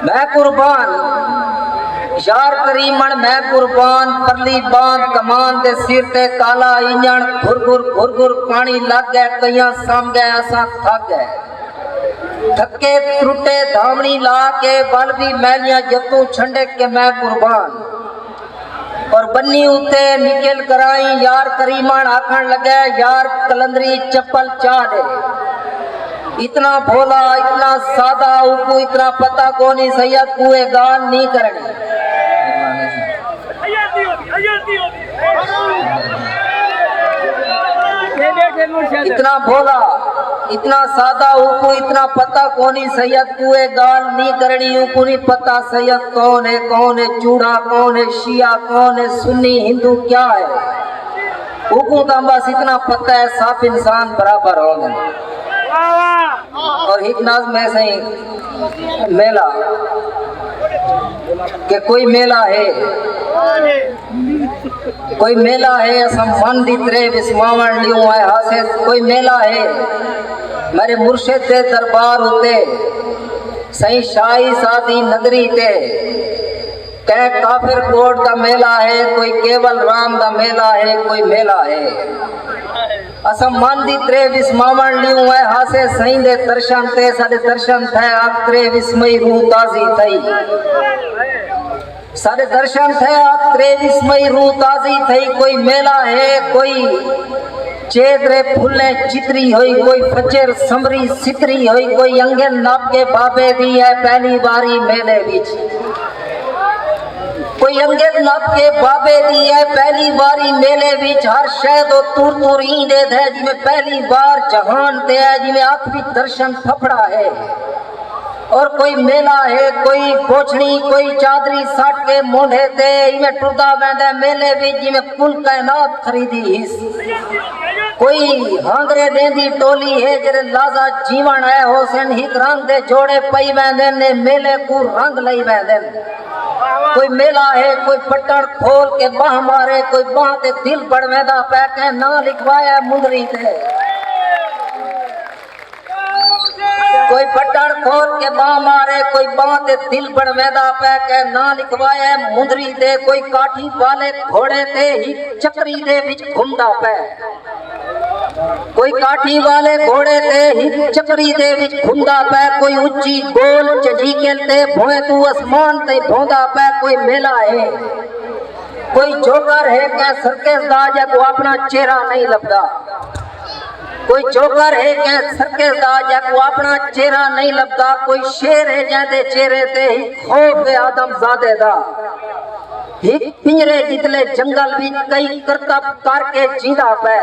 मैं कुर्बान यार करीमन मैं कुर्बान परली बांध कमान दे सिर ते काला इंजन घुर घुर पानी लग गए कईयां सम गए असा थक गए थके त्रुटे धामनी ला के बल भी मैलियां जतू छंडे के मैं कुर्बान और बन्नी उते निकल कराई यार करीमन आखन लगे यार कलंदरी चप्पल चाह दे इतना भोला इतना सादा उनको इतना पता को नहीं सैयद कुए गाल नहीं करनी इतना भोला इतना सादा उनको इतना पता को नहीं सैयद कुए गाल नहीं करनी उनको नहीं पता सैयद कौन है चूड़ा कौन है शिया कौन है सुन्नी हिंदू क्या है उनको तो बस इतना पता है साफ इंसान बराबर हो गए और एक नाज में सही मेला कि कोई मेला है असम मन दितरे विस्मावन लियो है हासे कोई मेला है मेरे मुर्शिद दे दरबार होते सही शाही सादी नगरी ते कै काफिर कोट का मेला है कोई केवल राम का मेला है कोई मेला है असम मन दी त्रे विस्मावन लियो है हासे सही दे दर्शन ते साडे दर्शन थे आप त्रे विस्मई रूह ताजी थई सारे दर्शन थे आप त्रे विस्मई रूह ताजी थई कोई मेला है कोई चेदरे फुले चितरी होई कोई फचर समरी सितरी होई कोई अंगे नाप के बाबे दी है पहली बारी मेले विच कोई अंगे नाप के बाबे दी है पहली बारी मेले विच हर शहद तुर ही दे दे जिमें पहली बार जहान ते है जिमें आखिरी दर्शन फफड़ा है और कोई मेला है कोई पोछड़ी कोई चादरी साट के मोढ़े ते इमें टुरदा वेंदे मेले विच जिमें कुल कायनात खरीदी हिस कोई हांगरे देंदी टोली है जरे लाजा जीवन है होसन हिक रंग दे जोड़े पई वेंदे ने मेले को रंग लई वेंदे कोई मेला है कोई पट्टन खोल के बाह मारे कोई बाह ते दिल बढ़वेदा पै के ना लिखवाया मुंदरी ते कोई पट्टन खोल के बाह मारे कोई बाह ते दिल बढ़वेदा पै के ना लिखवाया मुंदरी ते कोई काठी वाले घोड़े ते ही चक्री दे विच घुमदा पै कोई काठी वाले घोड़े ते ही चक्री दे विच घुमदा पै कोई ऊंची गोल चढ़ीकेल ते भोए तू आसमान ते भोंदा पै कोई मेला है कोई जोकर है क्या सर्कस दा जा को अपना चेहरा नहीं लभदा कोई जोकर है क्या सर्कस दा जा को अपना चेहरा नहीं लभदा कोई शेर है जादे चेहरे ते ही खौफ है आदम जादे दा एक पिंजरे जितले जंगल भी कई करतब करके जींदा पै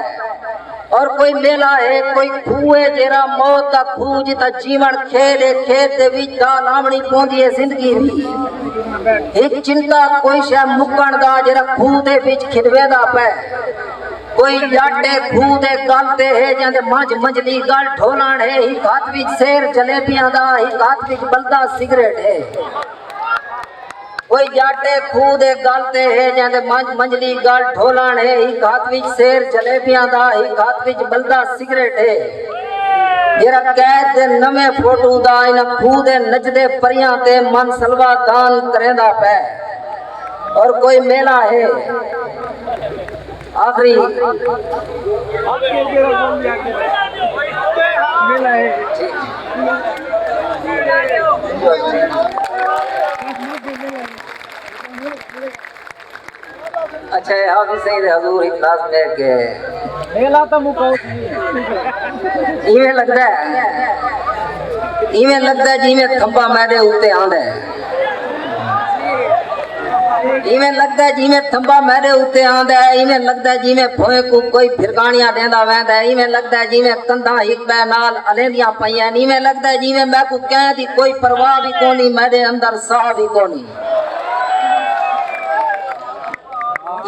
और कोई मेला है कोई खूह है जेरा मौत का खूह जिता जीवन खेल है खेत दे विच दा लावणी पौंदी है जिंदगी भी एक चिंता कोई शै मुकण दा जेरा खूह दे विच खिदवेदा पै कोई जाटे खूह दे गल ते है जांदे मंजली गल ढोलण है ही हाथ विच शेर जलेबियां दा ही हाथ विच बलदा सिगरेट है कोई जाटे खूह दे गल ते है जांदे मंजली गल ढोलण है ही हाथ विच शेर जलेबियां दा ही हाथ विच बलदा सिगरेट है जेरा कैद दे नवे फोटो दा इन खूह दे नचदे परियां ते मन सलवा दान करेंदा पै और कोई मेला है आखिरी मेला है अच्छा आप भी सही हजूर इखलास में के मेला तो मुको इवें लगदा है जिवें खंबा मैदे उत्ते आंदा है इवें लगदा है जिवें थंबा मैदे उत्ते आंदा है इवें लगदा है जिवें भोए को कोई फिरकानियां देंदा वैंदा है इवें लगदा है जिवें कंधा हिक बे नाल अलेंदियां पईयां इवें लगदा है जिवें मैं को कह दी कोई परवाह भी कोनी मेरे अंदर साह भी कोनी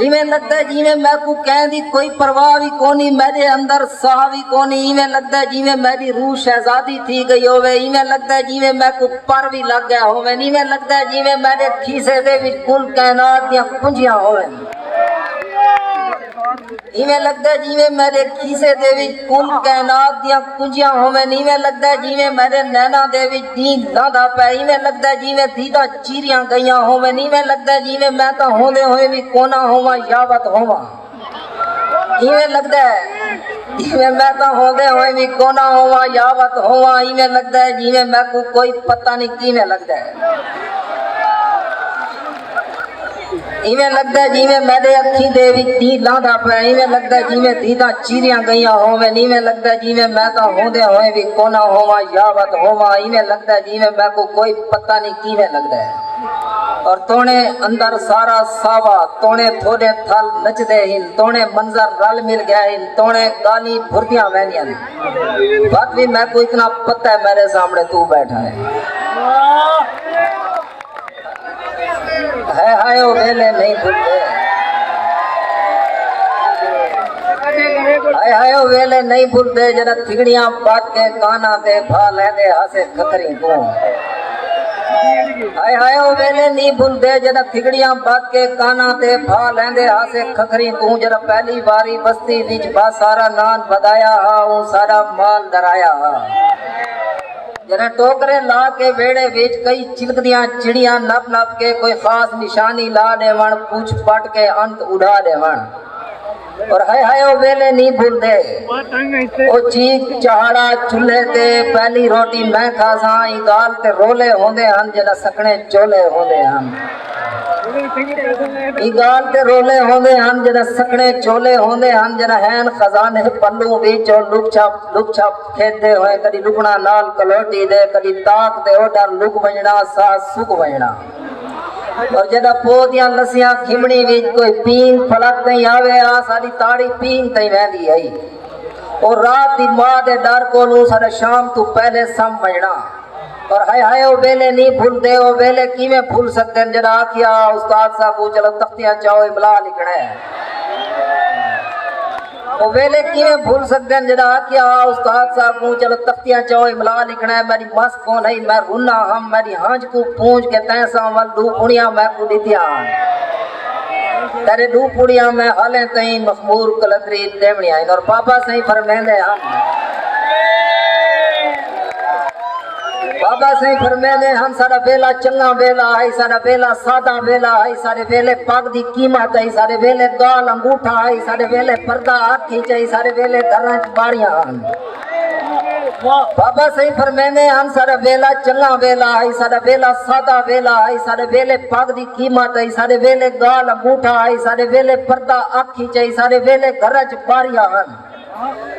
इवें लगता है जिवें मैं को कह दी कोई परवाह भी कोनी मेरे अंदर साह भी कोनी इवें लगता है जिवें मेरी रूह शहजादी थी गई होवे इवें लगता है जिवें मैं को पर भी लग गया होवे इवें लगता है जिवें मेरे खीसे दे विच कुल कायनात दियां कुंजियां होवे इवें लगदा है जिवें मेरे खीसे दे विच कुल कायनात दियां कुंजियां होवन। इवें लगदा है जिवें मेरे नैना दे विच नींद लांदा पै। इवें लगदा है जिवें दीदा चीरियां गईयां होवन। इवें लगदा है जिवें मैं तां होंदे होए भी कोना होवां यावत होवां। इवें लगदा है जिवें मैं तां होंदे होए भी कोना होवां यावत होवां। इवें लगदा है जिवें मैं को कोई पता नहीं किवें लगदा है। इवें लगदा है जिवें मेरे अखी दे विच नींद लांदा पै। इवें लगदा है जिवें दीदा चीरियां गईयां होवन। इवें लगदा है जिवें मैं तां होंदे होए भी कोना होवां यावत होवां। इवें लगदा है जिवें मैं को कोई पता नहीं किवें लगदा है। और तोने अंदर सारा सावा, तोने थोड़े थल नचदे हिन, तोने मंजर रल मिल गया हिन, तोने गाली भुरदियां वहनियां। बात भी मैं को इतना पता है मेरे सामने तू बैठा है हाय ओ वेले नहीं भूलते। हाय हाय ओ वेले नहीं भूलते जरा थिगड़ियां बात के काना ते भा लेंदे हासे खतरी तू। हाय हाय ओ वेले नहीं भूलते जरा थिगड़ियां बात के काना ते भा लेंदे हासे खखरी तू। जरा पहली बारी बस्ती विच बा सारा नान बदाया हा ऊ सारा माल दराया हा। जरा टोकरे ला के वेड़े विच कई चिलकदियां चिड़ियां नप नप के कोई खास निशानी ला देवण, पूछ पट के अंत उड़ा देवण। और हाय ओ वेले नहीं भूलते ओ चीक चहाड़ा चूल्हे ते पहली रोटी मैं खासा। ई गाल ते रोले होंदे हन जरा सकने चोले होंदे हन। ई गाल ते रोले होंदे हन जरा सकने चोले होंदे हन। जरा हैन खजाने पल्लू विच लुक छप खेदे होए। कदी लुकना नाल कलोटी दे, कदी ताक दे ओडर लुक वजना सा सुख वजना। और जदा पोदियां लसियां खिमड़ी विच कोई पीन फलक नहीं आवे आ सारी ताड़ी पीन तई वहंदी आई। और रात दी मां दे डर कोलू सारे शाम तू पहले सम वजना। और हाय ओ वेले नहीं भूलते ओ वेले किवें भूल सकते हैं जरा आखिया उस्ताद साहब को चलो तख्तियां चाओ इमला लिखना है। ओ वेले किवें भूल सकते हैं जरा आखिया उस्ताद साहब को चलो तख्तियां चाओ इमला लिखना है। मेरी मस को नहीं मैं रुना हम मेरी हांज को पूंछ के तैसा वल दू पुड़ियां मैं को दितिया तेरे दू पुड़ियां मैं हाले तई मखमूर कलंदरी देवनिया। और पापा सही फरमांदे हम बाबा सही फरमांदे हम सारा बेला चंगा बेला है, सारा बेला सादा बेला है, सारे बेले पग दी कीमत है, सारे बेले गाल अंगूठा है, सारे बेले पर्दा हाथ खींचे, सारे बेले घरां च बाड़ियां हन। बाबा सही फरमांदे हम सारा बेला चंगा बेला है, सारा बेला सादा बेला है, सारे बेले पग दी कीमत है, सारे बेले गाल अंगूठा है, सारे बेले पर्दा हाथ खींचे, सारे बेले घरां च बाड़ियां हन।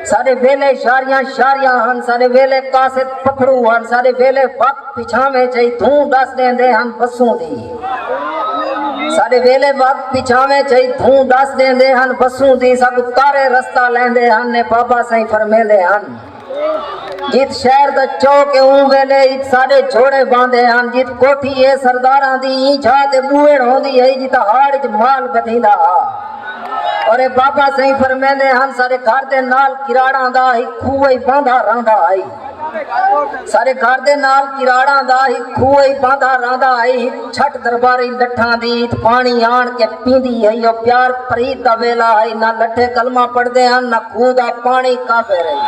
सारे वेले शारियां शारियां हन, सारे वेले कासे पखड़ू हन, सारे वेले वक्त पिछावे चई धूं दस देंदे हन बसूं दी। सारे वेले वक्त पिछावे चई धूं दस देंदे हन बसूं दी। सब तारे रस्ता लेंदे हन ने बाबा सही फरमेंदे हन। जित शहर दा चौक ऊं वेले इत सारे जोड़े बांधे हन। जित कोठी ए सरदारां दी ई छा ते बूहड़ होंदी है जित हाड़ च माल बधींदा। और बाबा सही फरमांदे हम सारे घर दे नाल किराड़ा दा ही खूह ही बांधा रंदा आई। सारे घर दे नाल किराड़ा दा ही खूह ही बांधा रंदा आई। छठ दरबारी लट्ठां दी पानी आन के पींदी है। यो प्यार प्रीत दा वेला है, ना लट्ठे कलमा पढ़दे हन ना खूह दा पानी काफे रही।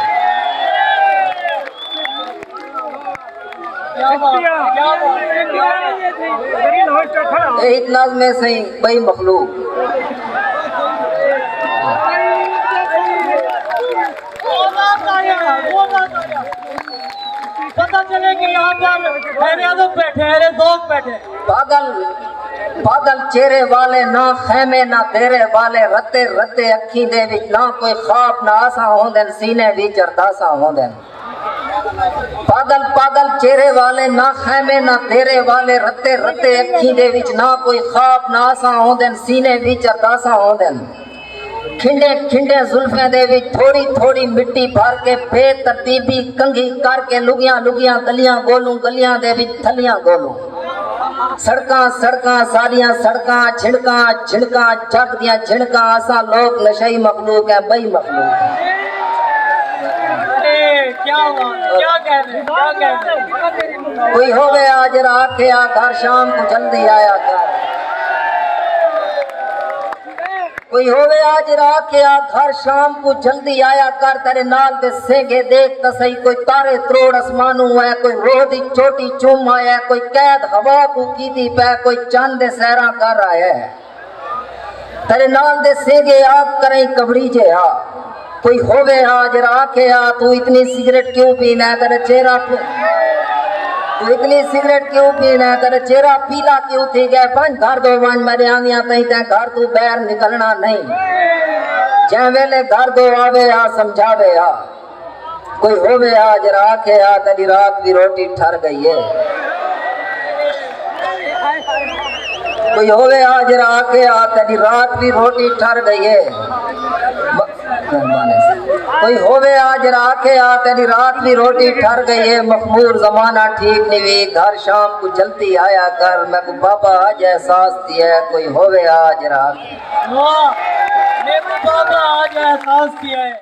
एक नाज़ सही बई मखलूक पता चले कि यहाँ पर बैठे हैं दोस्त बैठे। पागल चेहरे वाले ना खेमे ना तेरे वाले रते रते अखी दे विच ना कोई ख्वाब ना आसा होंदन सीने विच अरदासा होंदन। पागल चेहरे वाले ना खेमे ना तेरे वाले रते रते अखी दे विच ना कोई ख्वाब ना आसा होंदन सीने विच अरदासा होंदन। खिंडे खिंडे जुल्फे दे विच थोड़ी थोड़ी मिट्टी भर के बेतरतीबी कंघी करके लुगियां लुगियां गलियां गोलू गलियां दे विच थलियां गोलू। सड़कां सड़कां सारियां सड़कां छिड़कां छिड़कां जग दियां छिड़कां असा लोग नशई मखलूक है बई मखलूक। क्या कह रहे कोई हो गया जरा आखे घर शाम को जल्दी आया कर। कोई होवे आज रात के आ घर शाम को जल्दी आया कर तेरे नाल दे सेंगे देख त सही कोई तारे त्रोड़ आसमानू है कोई रोदी छोटी चुम आया कोई कैद हवा को कीदी पै कोई चंद दे सहरा कर रहा है तेरे नाल दे सेंगे आग करई कबड़ी जे आ कोई होवे आज रात के आ तू इतनी सिगरेट क्यों पीना है तेरे चेहरा तू इतनी सिगरेट क्यों पीना है तेरा चेहरा पीला क्यों थी गया पंच घर दो वन मेरे आंगिया तई ते घर तू बैर निकलना नहीं जै वेले घर दो आवे आ समझावे आ कोई होवे आज राखे आ तेरी रात भी रोटी ठर गई है कोई होवे आज राखे आ तेरी रात भी रोटी ठर गई है कोई होवे आज राखे आ तेरी रात भी रोटी ठर गई है मखमूर जमाना ठीक नहीं घर शाम को जल्दी आया कर मैं को बाबा आज एहसास दिया कोई होवे आज रात वाह मेरे बाबा आज एहसास किया है।